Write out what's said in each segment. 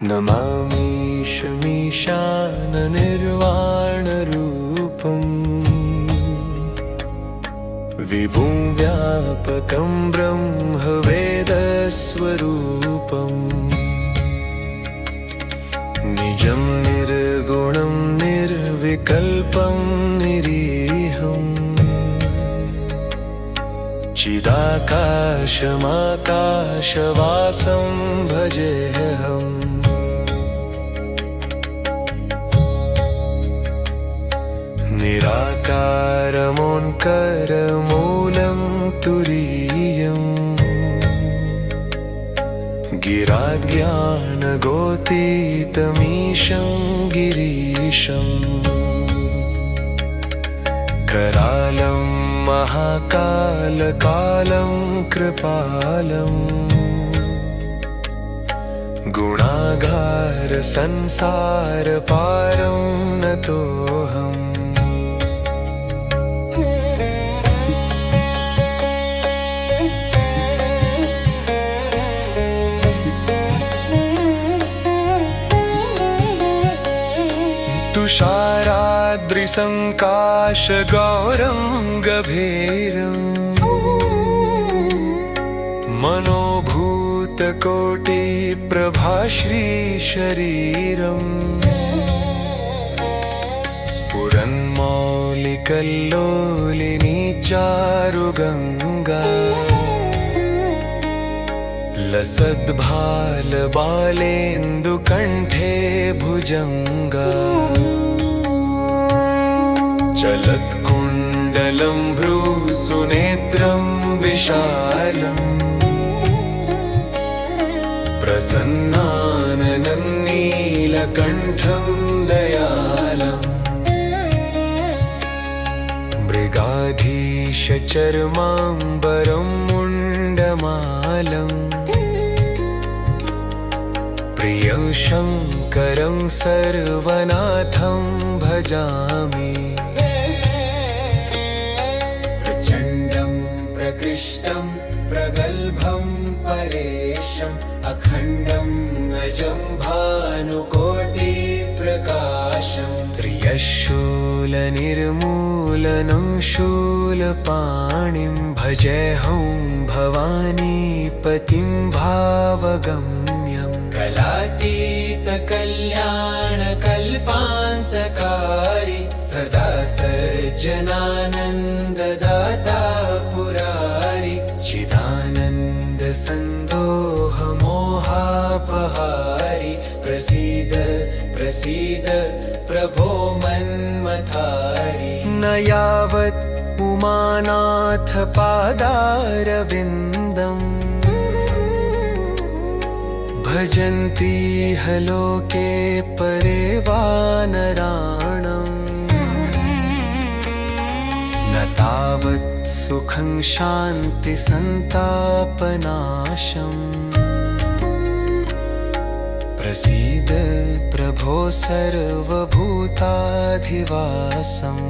नमामीशमीशाननिर्वाणरूपम् विभुं व्यापकं ब्रह्मवेदस्वरूपम् निजं निर्गुणं निर्विकल्पं निरीहम् चिदाकाशमाकाशवासं भजेऽहम् निराकारमोङ्कारमूलं तुरीयम् गिराज्ञानगोतीतमीशं गिरीशम् करालं महाकालकालं कृपालम् गुणागारसंसारपारं नतोऽहम् तुषाराद्रिसङ्काशगौरङ्गभीरम् मनोभूतकोटिप्रभाश्रीशरीरम् स्फुरन्मौलिकल्लोलिनी चारुगङ्गा लसद्भालबालेन्दुकण्ठे भुजङ्गा चलत्कुण्डलं भ्रूसुनेत्रं विशालम् प्रसन्नाननं नीलकण्ठं दयालम् मृगाधीशचर्माम्बरं मुण्डमालम् प्रियं शङ्करं सर्वनाथं भजामि प्रचण्डं प्रकृष्टं प्रगल्भं परेशम् अखण्डं अजं भानुकोटिप्रकाशं त्रियशूलनिर्मूलनं शूलपाणिं भजेऽहं भवानीपतिं भावगम्यं कलातीतकल्याणकल्पान्तकारी सदा सज्जनानन्ददाता पुरारी चिदानन्दसन्दोहमोहापहारी प्रसीद प्रसीद प्रभो मन्मथारी न यावत् उमानाथ पादारविन्दम् भजन्ति ह लोके परे वानराणम् न तावत् सुखं शान्तिसन्तापनाशम् प्रसीद प्रभो सर्वभूताधिवासम्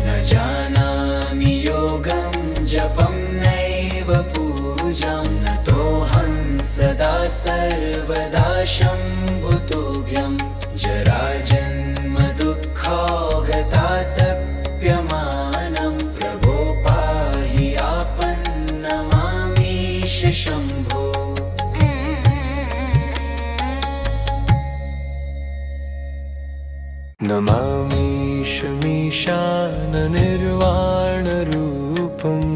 न जानामि योगं जपं नैव पूजां नतोऽहं सदा सर्वदा शम्भुतोऽभ्यं जराजन्म दुःखौघतातप्यमानं प्रभो पाहि आपन्नमामीश शम्भो नमामीशमीशाननिर्वाणरूपम्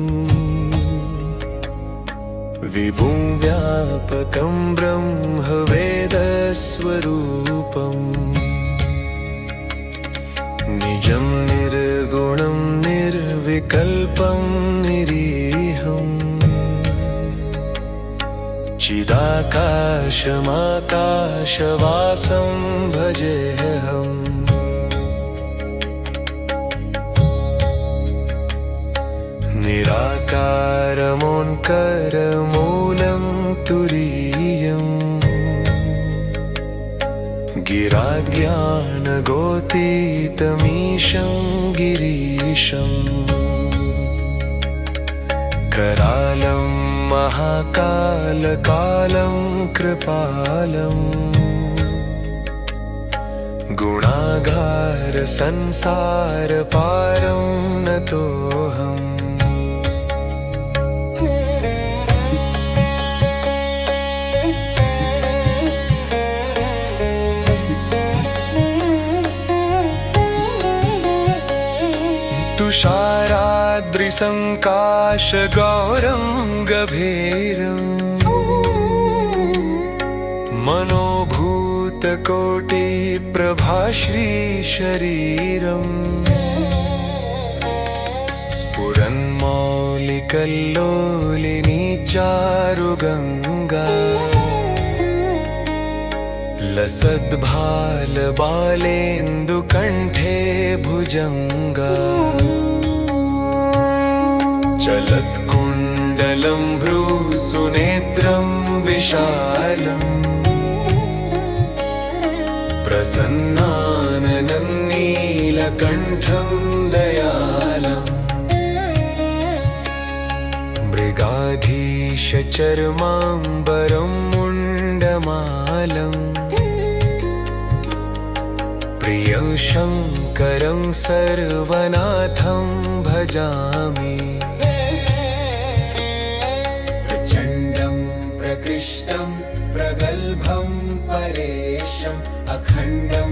विभुं व्यापकं ब्रह्मवेदस्वरूपम् निजं निर्गुणं निर्विकल्पं निरीहम् चिदाकाशमाकाशवासं भजेऽहम् निराकारमोङ्कारमूलं तुरीयम् गिराज्ञानगोतीतमीशं गिरीशम् करालं महाकालकालं कृपालम् गुणागार संसार पारं नतोऽहम् तुषाराद्रिसङ्काशगौरङ्गभीरम् मनोभूतकोटिप्रभाश्रीशरीरम् स्फुरन्मौलिकल्लोलिनी चारुगङ्गा लसद्भालबालेन्दुकण्ठे भुजङ्गा चलत्कुण्डलं भ्रूसुनेत्रं विशालम् प्रसन्नाननं नीलकण्ठं दयालम् मृगाधीशचर्माम्बरं मुण्डमालम् प्रियं शङ्करं सर्वनाथं भजामि प्रचण्डं प्रकृष्टं प्रगल्भं परेशम् अखण्डं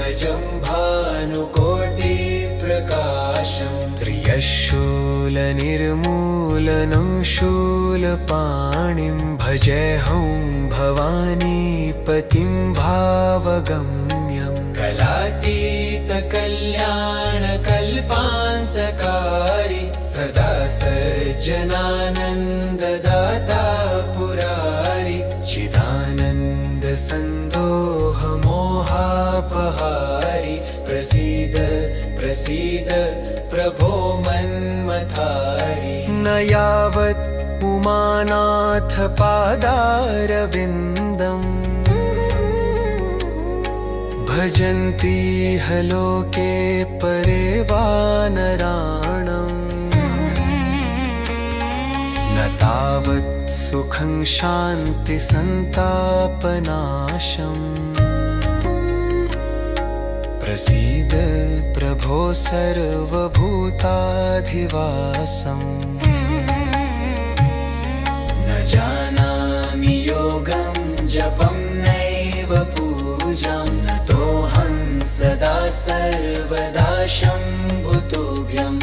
अजं भानुकोटिप्रकाशम् त्र्यशूलनिर्मूलनं शूलपाणिं भजेऽहं भवानीपतिं भावगम्यम् कलातीतकल्याणकल्पान्तकारी सदा सज्जनानन्ददाता पुरारि चिदानन्दसन्दोहमोहापहारि प्रसीद प्रसीद प्रभो मन्मथारि न यावत् उमानाथ पादारविन्दम् भजन्ति लोके परे वानराणम् न तावत् सुखं शान्ति सन्तापनाशम् प्रसीद प्रभो सर्वभूताधिवासम् न जानामि योगं जपं नैव पूजां नतोऽहं सदा सर्वदा शम्भुतोऽभ्यं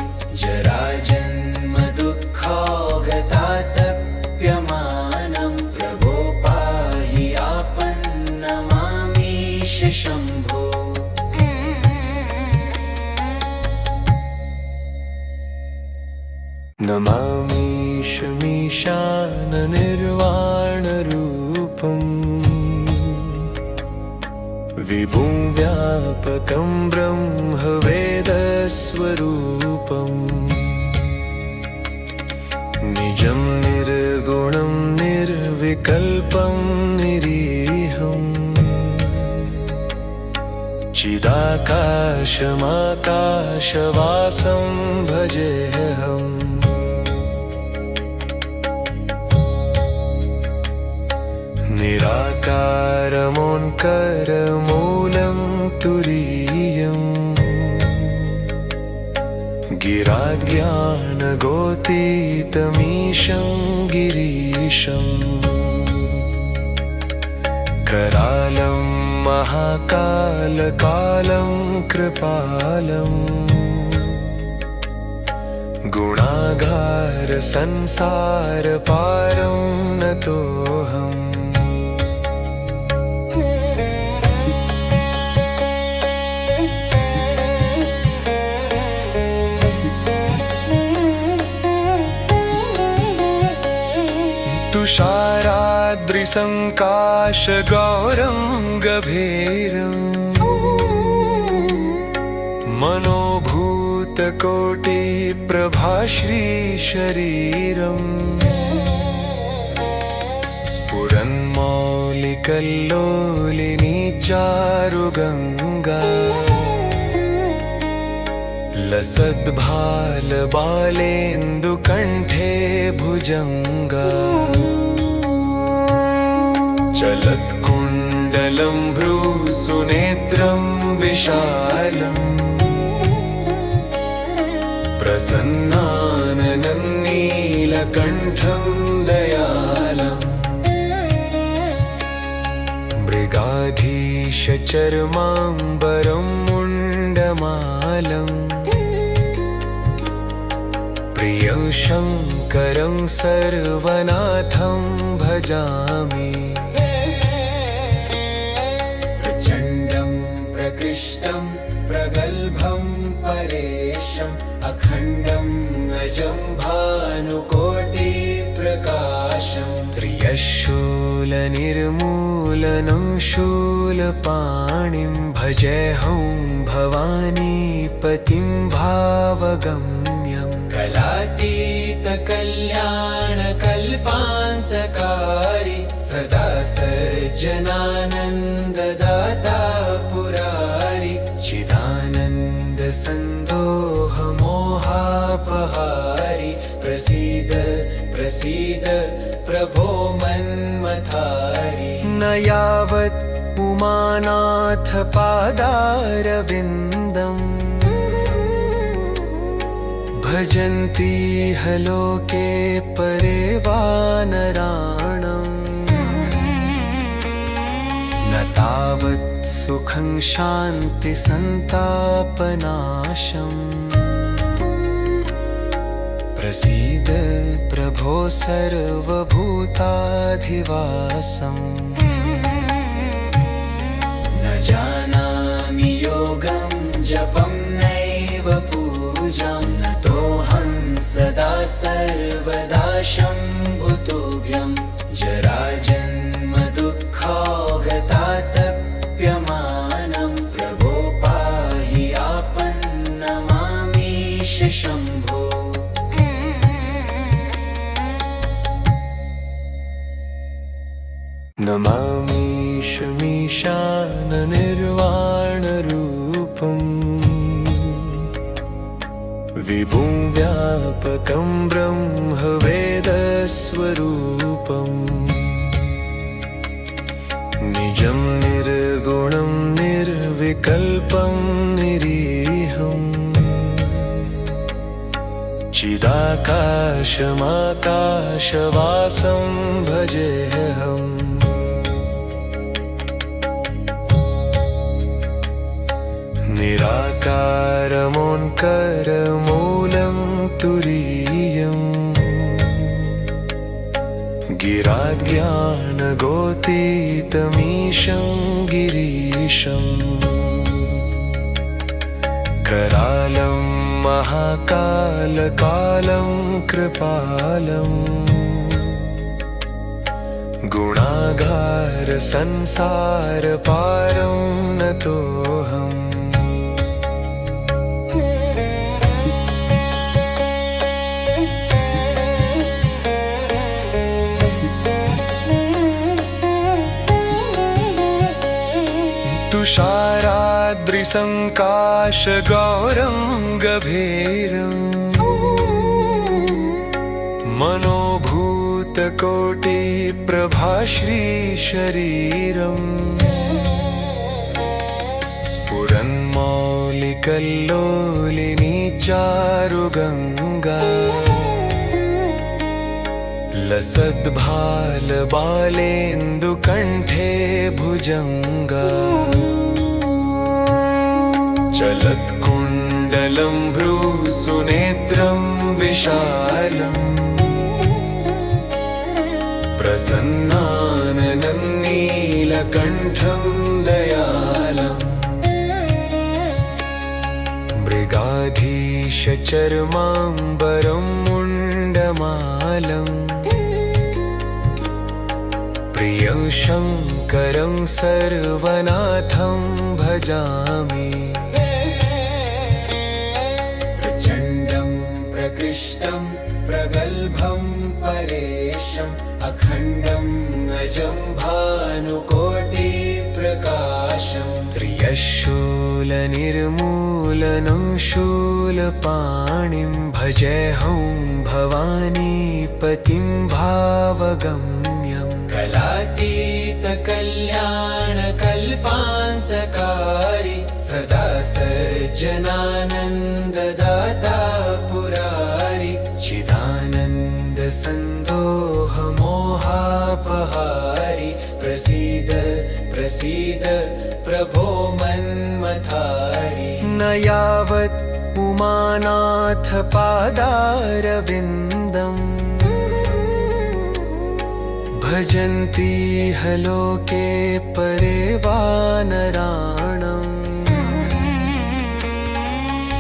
जराजन्म दुःखौगतातप्यमानं प्रभो पाहि आपन्नमामीश शम्भो नमामीशमीशाननिर्वाणरूपम् विभुं व्यापकं ब्रह्मवेदस्वरूपम् निजं निर्गुणं निर्विकल्पं निरीहम् चिदाकाशमाकाशवासं भजेऽहम् निराकारमोङ्कारमूलं तुरीयम् गिराज्ञानगोतीतमीशं गिरीशम् करालं महाकालकालं कृपालम् गुणागार संसार पारं नतोऽहम् तुषाराद्रिसङ्काशगौरङ्गभीरम् मनोभूतकोटिप्रभाश्रीशरीरम् स्फुरन्मौलिकल्लोलिनी चारुगङ्गा लसद्भालबालेन्दुकण्ठे भुजङ्गा चलत्कुण्डलं भ्रूसुनेत्रं विशालम् प्रसन्नाननं नीलकण्ठं दयालम् मृगाधीशचर्माम्बरं मुण्डमालम् प्रियं शङ्करं सर्वनाथं भजामि प्रचण्डं प्रकृष्टं प्रगल्भं परेशम् अखण्डं अजं भानुकोटिप्रकाशम् त्र्यशूलनिर्मूलनं शूलपाणिं भजेऽहं भवानीपतिं भावगम्यम् कलातीतकल्याणकल्पान्तकारी सदा सज्जनानन्ददाता पुरारि चिदानन्दसन्दोहमोहापहारि प्रसीद प्रसीद प्रभो मन्मथारि न यावत् उमानाथ पादारविन्दम् भजन्ति ह लोके परे वानराणाम् न तावत् सुखं शान्ति सन्तापनाशम् प्रसीद प्रभो सर्वभूताधिवासम् न जानामि योगं जपं नैव पूजां नतोऽहं सदा सर्वदा शम्भुतुभ्यं जराजन्म दुःखौगतातप्यमानं प्रभो पाहि आपन्नमामीश शम्भो नमामीशमीशाननिर्वाणरूपम् विभुं व्यापकं ब्रह्मवेदस्वरूपम् निजं निर्गुणं निर्विकल्पं निरीहम् चिदाकाशमाकाशवासं भजेऽहम् निराकारमोङ्कारमूलं तुरीयम् गिराज्ञानगोतीतमीशं गिरीशम् करालं महाकालकालं कृपालम् गुणागार संसारपारं नतोऽहम् तुषाराद्रिसङ्काशगौरङ्गभीरम् मनोभूतकोटिप्रभाश्रीशरीरम् स्फुरन्मौलिकल्लोलिनी चारुगङ्गा लसद्भालबालेन्दुकण्ठे भुजङ्गा चलत्कुण्डलं भ्रूसुनेत्रं विशालम् प्रसन्नाननं नीलकण्ठं दयालम् मृगाधीशचर्माम्बरं मुण्डमालम् प्रियं शङ्करं सर्वनाथं भजामि प्रचण्डं प्रकृष्टं प्रगल्भं परेशम् अखण्डं अजं भानुकोटिप्रकाशम् त्र्यशूल त्रियशूलनिर्मूलनं शूलपाणिं भजेऽहं भवानीपतिं भावगम्यं कलातीतकल्याणकल्पान्तकारी सदा सज्जनानन्ददाता पुरारि चिदानन्दसन्दोहमोहापहारि प्रसीद प्रसीद प्रभो मन्मथारि न यावत् उमानाथ पादारविन्दम् भजन्ति ह लोके परे वानराणाम्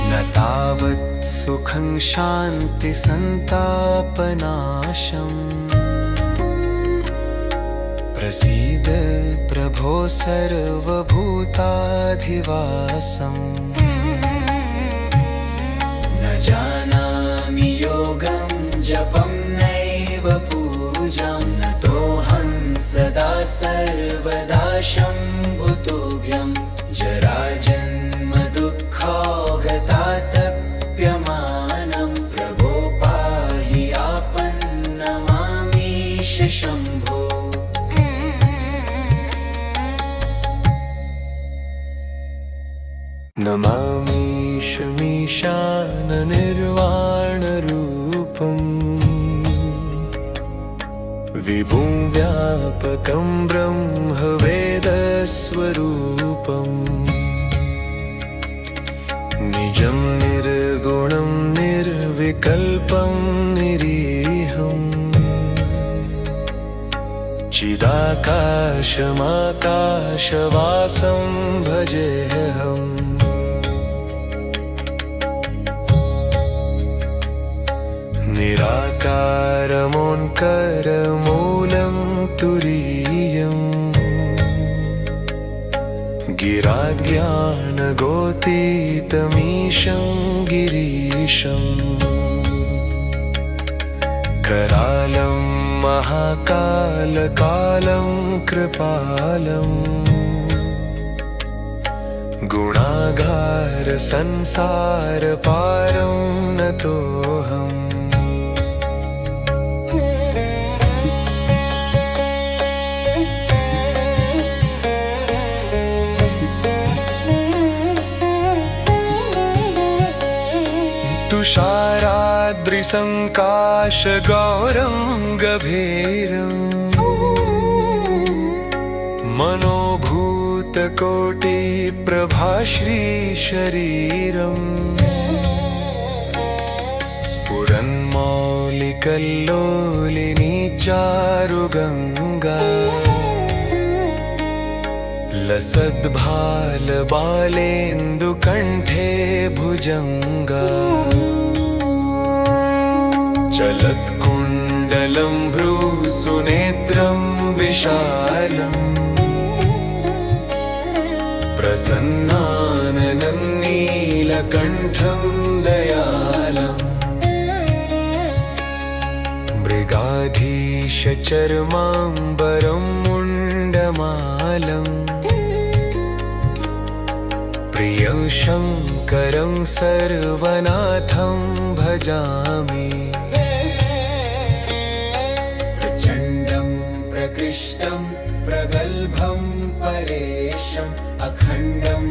न तावत् सुखं शान्ति सन्तापनाशम् प्रसीद प्रभो सर्वभूताधिवासम् न जानामि योगं जपं नैव पूजां नतोऽहं सदा सर्वदा शम्भुतोऽभ्यं जराजन्म दुःखौघतातप्यमानं प्रभो पाहि आपन्नमामीश शम्भो नमामीशमीशाननिर्वाणरूपम् विभुं व्यापकं ब्रह्मवेदस्वरूपम् निजं निर्गुणं निर्विकल्पं निरीहम् चिदाकाशमाकाशवासं भजेऽहम् निराकारमोङ्कारमूलं तुरीयम् गिराज्ञानगोतीतमीशं गिरीशम् करालं महाकालकालं कृपालम् गुणागार संसारपारं नतोऽहम् तुषाराद्रिसङ्काशगौरङ्गभीरम् मनोभूतकोटिप्रभाश्रीशरीरम् स्फुरन्मौलिकल्लोलिनी चारुगङ्गा लसद्भालबालेन्दुकण्ठे भुजङ्गा चलत्कुण्डलं भ्रूसुनेत्रं विशालम् प्रसन्नाननं नीलकण्ठं दयालम् मृगाधीशचर्माम्बरं मुण्डमालम् प्रियं शङ्करं सर्वनाथं भजामि प्रचण्डं प्रकृष्टं प्रगल्भं परेशम् अखण्डं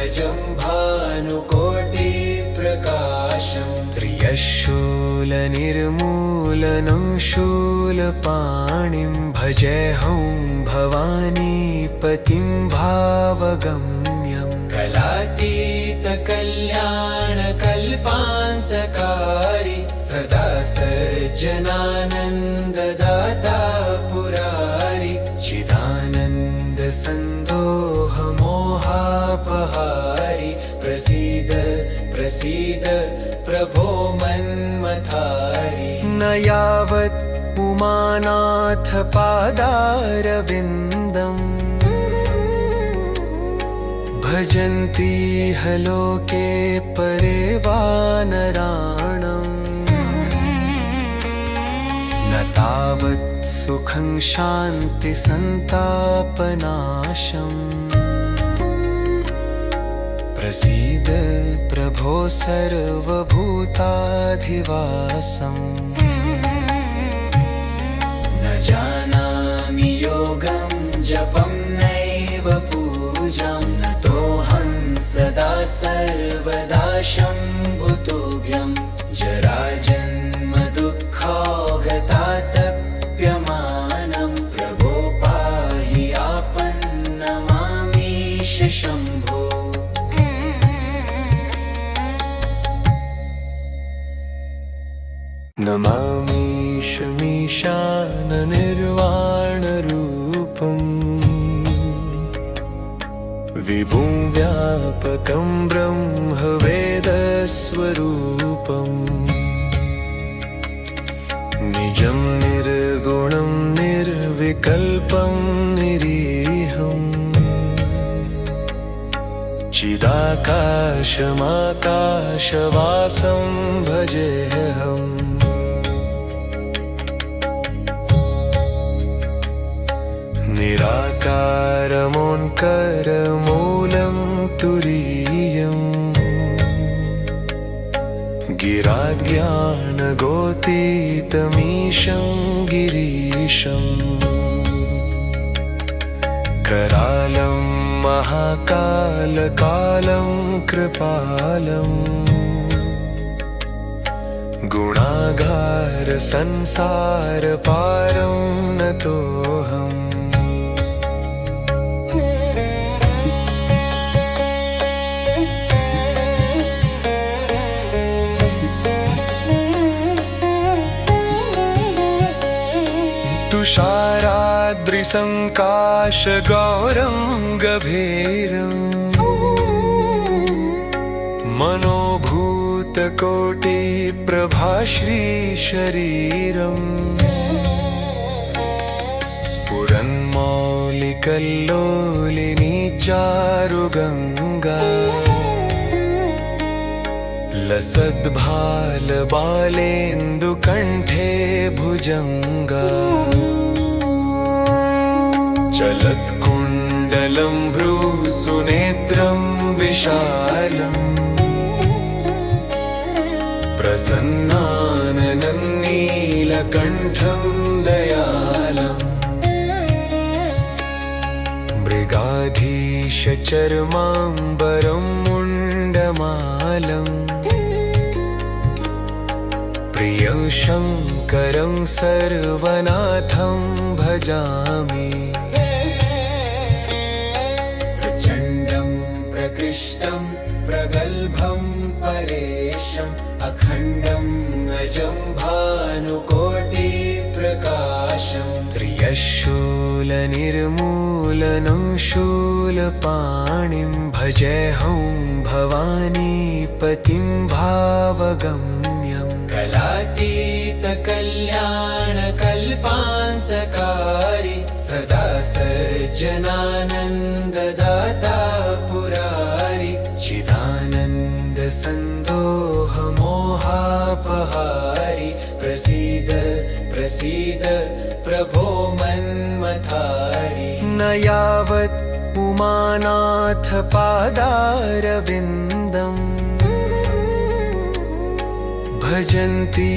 अजं भानुकोटिप्रकाशं त्रियशूलनिर्मूलनं शूलपाणिं भजेऽहं भवानीपतिं भावगम्यं कलातीतकल्याणकल्पान्तकारी सदा सज्जनानन्ददाता पुरारि चिदानन्दसन्दोहमोहापहारि प्रसीद प्रसीद प्रभो मन्मथारि न यावत् उमानाथ पादारविन्दम् भजन्ति ह लोके परे वानराणाम् न तावत् सुखं शान्ति सन्तापनाशम् प्रसीद प्रभो सर्वभूताधिवासम् न जानामि योगं जपं नैव पूजां नतोऽहं सदा सर्वदा शम्भुतोऽभ्यं जराजन्म दुःखौघतातप्यमानं प्रभो पाहि आपन्नमामीश शम्भो। नमामीशमीशाननिर्वाणरूपम् विभुं व्यापकं ब्रह्मवेदस्वरूपम् निजं निर्गुणं निर्विकल्पं निरीहम् चिदाकाशमाकाशवासं भजेऽहम् निराकारमोङ्कारमूलं तुरीयम् गिराज्ञानगोतीतमीशं गिरीशम् करालं महाकालकालं कृपालम् गुणागार संसारपारं नतोऽहम्। तुषाराद्रिसङ्काशगौरङ्गभीरम् मनोभूतकोटिप्रभाश्रीशरीरम् स्फुरन्मौलिकल्लोलिनी चारुगङ्गा लसद्भालबालेन्दुकण्ठे भुजङ्गा चलत्कुण्डलं भ्रूसुनेत्रं विशालम् प्रसन्नाननं नीलकण्ठं दयालम् मृगाधीशचर्माम्बरं मुण्डमालम् प्रियं शङ्करं सर्वनाथं भजामि प्रचण्डं प्रकृष्टं प्रगल्भं परेशम् अखण्डं अजं भानुकोटिप्रकाशं त्रियशूलनिर्मूलनं शूलपाणिं भजेऽहं भवानीपतिं भावगम्यं कलातीतकल्याणकल्पान्तकारी सदा सज्जनानन्ददाता पुरारि चिदानन्दसन्दोहमोहापहारि प्रसीद प्रसीद प्रभो मन्मथारि न यावत् उमानाथ पादारविन्दम् भजन्ति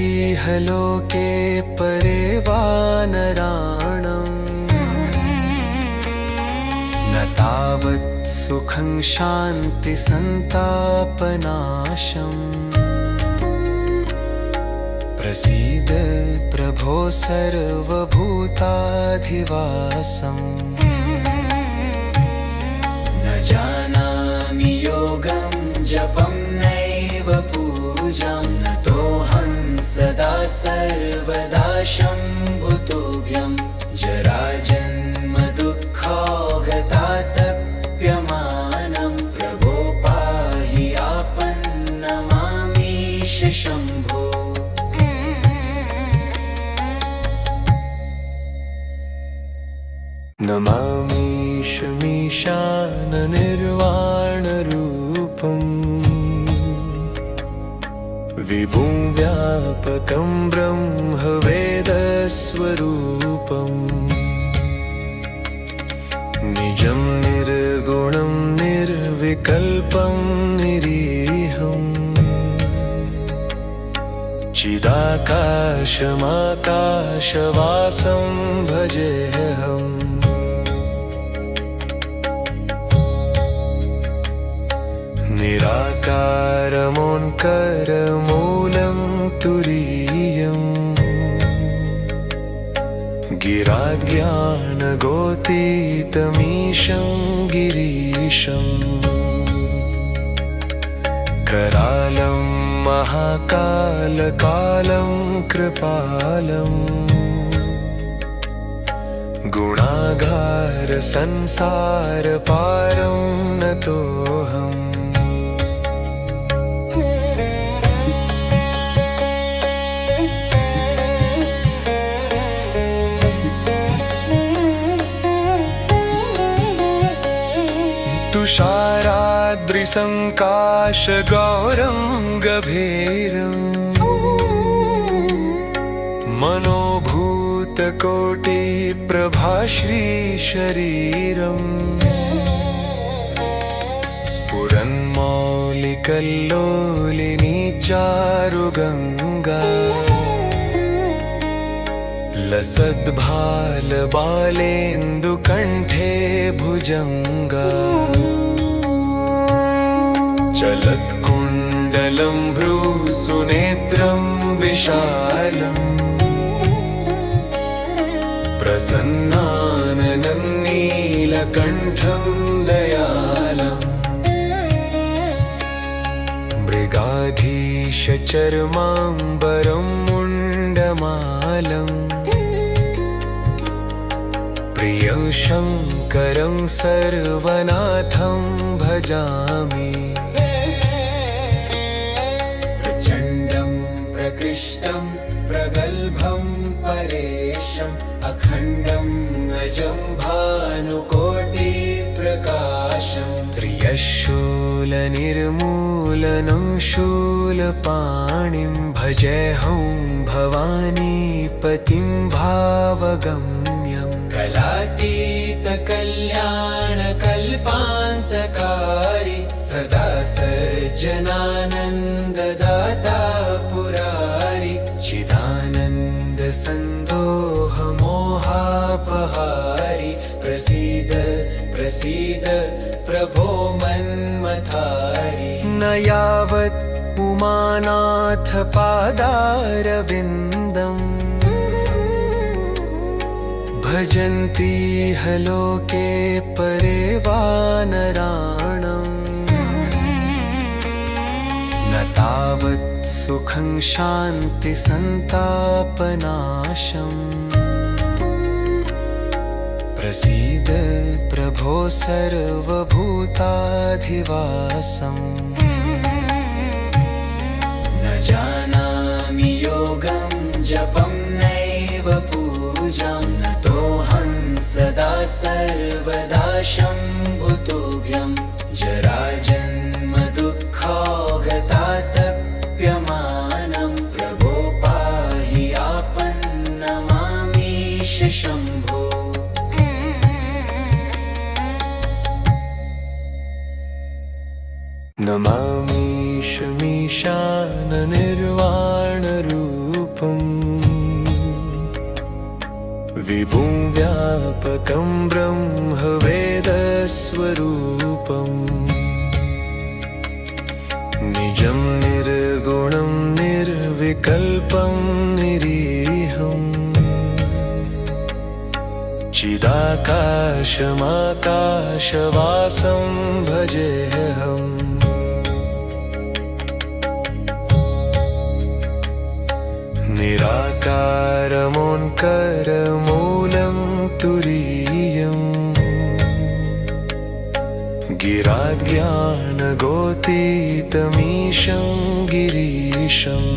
लोके परे वानराणाम् न तावत् सुखं शान्तिसन्तापनाशम् प्रसीद प्रभो सर्वभूताधिवासम् न जानामि योगं जपं नैव पूजां नतोऽहं सदा सर्वदा शम्भुतोऽभ्यं जराजन्म दुःखौघतातप्यमानं प्रभो पाहि आपन्नमामीश शम्भो। नमामीशमीशाननिर्वाणरूपम् विभुं व्यापकं ब्रह्मवेदस्वरूपम् निजं निर्गुणं निर्विकल्पं चिदाकाशमाकाशवासं भजेऽहम् निराकारमोङ्कारमूलं तुरीयम् गिराज्ञानगोतीतमीशं गिरीशम् करालं महाकालकालं कृपालम् गुणागारसंसारपारं नतोऽहम् तुषाराद्रिसङ्काशगौरङ्गभीरम् मनोभूतकोटिप्रभाश्रीशरीरम् स्फुरन्मौलिकल्लोलिनी चारुगङ्गा लसद्भालबालेन्दुकण्ठे भुजङ्गा चलत्कुण्डलं भ्रूसुनेत्रं विशालम् प्रसन्नाननं नीलकण्ठं दयालम् मृगाधीशचर्माम्बरं मुण्डमालम् प्रियं शङ्करं सर्वनाथं भजामि प्रचण्डं प्रकृष्टं प्रगल्भं परेशम् अखण्डं अजं भानुकोटिप्रकाशम् त्रियशूलनिर्मूलनं शूलपाणिं भजेऽहं भवानीपतिं भावगम्यम् कलातीतकल्याणकल्पान्तकारी सदा सज्जनानन्ददाता पुरारि चिदानन्दसन्दोहमोहापहारि प्रसीद प्रसीद प्रभो मन्मथारि न यावत् उमानाथ पादारविन्दम् भजन्ति लोके परे वानराणम् न तावत् सुखं शान्तिसन्तापनाशम् प्रसीद प्रभो सर्वभूताधिवासम् न जानामि योगं जपं नैव पूजां नतोऽहं सदा सर्वदा शम्भुतोऽभ्यं जराजन्म दुःखौघतातप्यमानं प्रभो पाहि आपन्नमामीश शम्भो नमामीशमीशाननिर्वाणरूपम् विभुं व्यापकं ब्रह्मवेदस्वरूपम् निजं निर्गुणं निर्विकल्पं निरीहम् चिदाकाशमाकाशवासं भजेऽहम् निराकारमोङ्कारमूलं तुरीयम् गिराज्ञानगोतीतमीशं गिरीशम्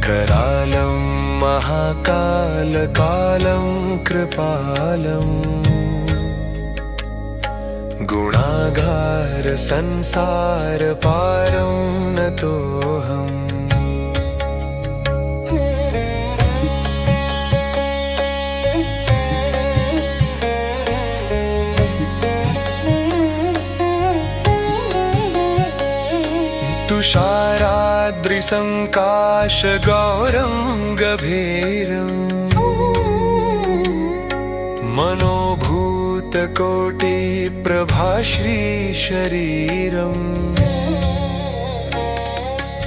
करालं महाकालकालं कृपालम् गुणागारसंसारपारं नतोऽहम् तुषारा शेषाद्रिसङ्काशगौरं गभीरम् मनोभूतकोटिप्रभाश्रीशरीरम्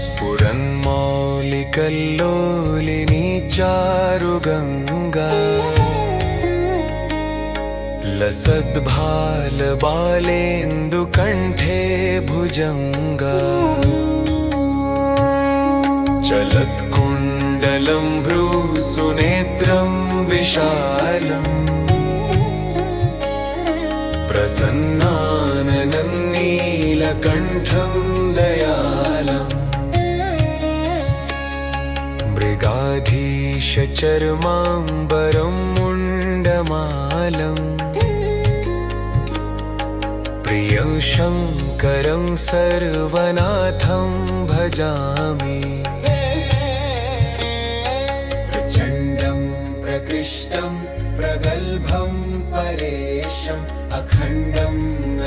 स्फुरन्मौलिकल्लोलिनी चारुगङ्गा लसद्भालबालेन्दुकण्ठे भुजङ्गा चलत्कुण्डलं भ्रूसुनेत्रं विशालम् प्रसन्नाननं नीलकण्ठं दयालम् मृगाधीशचर्माम्बरं मुण्डमालम् प्रियं शङ्करं सर्वनाथं भजामि प्रचण्डं प्रकृष्टं प्रगल्भं परेशम् अखण्डं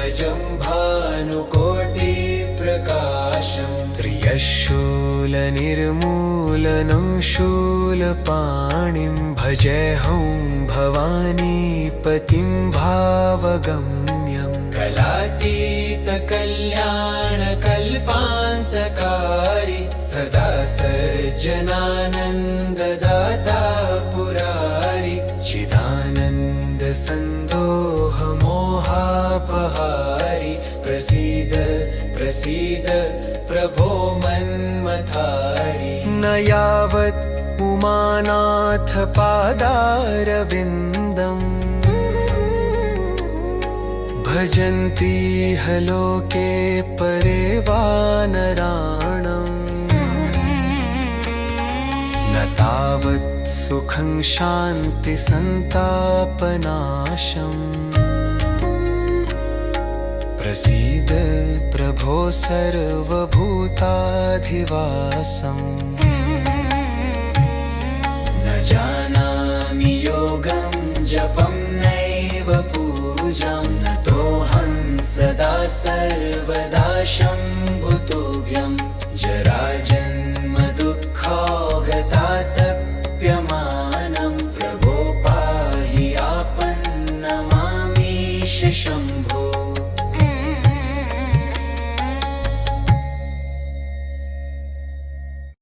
अजं भानुकोटिप्रकाशम् त्रियशूलनिर्मूलनं शूलपाणिं भजेऽहं भवानीपतिं भावगम्यम् कलातीतकल्याणकल्पान्तकारी सदा सज्जनानन्ददाता पुरारि चिदानन्दसन्दोहमोहापहारि प्रसीद प्रसीद प्रभो मन्मथारि न यावत् उमानाथ पादारविन्दम् भजन्ति लोके परे वानराणम् न तावत् सुखं शान्तिसन्तापनाशम् प्रसीद प्रभो सर्वभूताधिवासम् न जानामि योगं जपं नैव पूजां नतोऽहं सदा सर्वदा शम्भुतोऽभ्यं जराजन्म दुःखौगतातप्यमानं प्रभो पाहि आपन्नमामीश शम्भो